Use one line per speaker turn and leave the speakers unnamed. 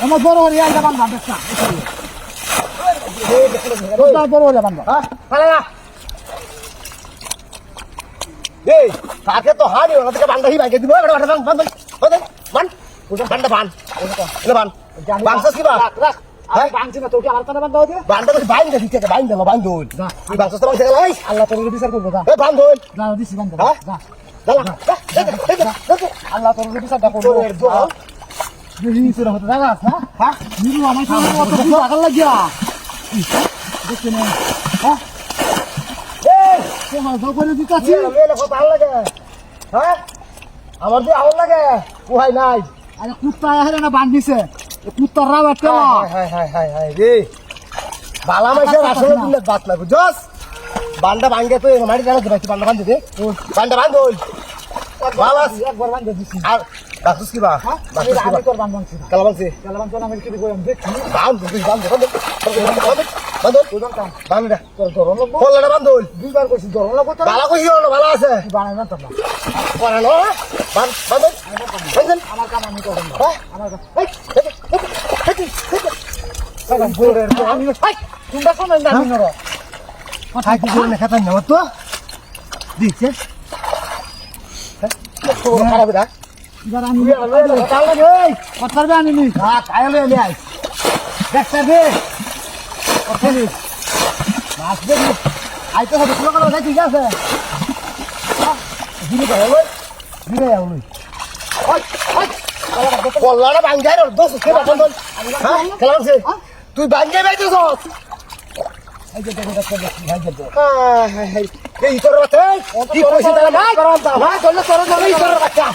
আমার বড় হয়ে আইটা বান্ধা দেখছা বড় হয়ে বান্ধা
এই কাকে তো হানি ওনা থেকে বান্ধা হি ভাঙে দিব এটা বান্ধা বান্ধা বান্ধা বান্ধা বান এটা বান বাংসাস কি বা
রাখ আমি বাংছি না তোকে আর তারা বান্ধা হবে
বান্ধা তো বাইন্দা দিতে বাইন্দা বান্ধুল
না
তুই বাংসাস তো বান্ধা গেলাই
আল্লাহ তোর বিচার করবে যা
এ বান্ধুল
না দিছি বান্ধা যা আল্লাহ তোর বিচারটা করবে সুরা হতে জানাস না হ্যাঁ নিরু আমার সামনে কত কিছু আগাল লাগিয়া দেখতে না হ্যাঁ এই তোমার জগরে দিতাছি
মেলে কত ভালো লাগে হ্যাঁ আমার যে আউল লাগে কোহাই নাই
আরে কুত্তা আহে না বান্ধিছে কুত্তার রাও একটা
হাই হাই হাই হাই রে বালা মাইছে আসলে দিলে বাত না বুঝছস বান্ডা ভাঙ্গে তো মারি জানা দিবাই বান্ডা বান্ধে দে বান্ডা বান্ধুল বালাস
একবার বান্ধে দিছি
আর বাসুস কি বা
আমি তোর বান্ধছি
কালাবানছি
কালাবান তো আমি কি কইম দেখি
বান্ধ তুই বান্ধ বান্ধ বান্ধ
তোর ধরন লাগবো
বললা বান্ধুল
দুইবার কইছি ধরন লাগবো তো
বালা কইছি না ভালো আছে
বানাই না তো না
পড়ানো বান্ধ বান্ধ বান্ধ
আমার কাম আমি করব
হ্যাঁ
আমার কাম
আমি
তোমরা শোনেন না আমি নরো
কথা কি করে খাতা নাও তো দিছে তো খারাপ দা
এবার আমি
তাহলে এই
কথার বে আনিনি
হ্যাঁ কাইলে এনে আই দেখতে দে ওকে মাছ দে আই তো হবে কোন কথা ঠিক আছে দিনে গেল দিনে যাও লই ওই ওই বললাটা ভাঙ্গাই রে দোষ কে বাটন দল হ্যাঁ খেলাছে তুই ভাঙ্গাই বাইতেছস এই যে দেখো দেখো ভাই দে হ্যাঁ এই তোর বাচ্চা কি কইছিস তারা ভাই ভাই তোর তোর এই তোর বাচ্চা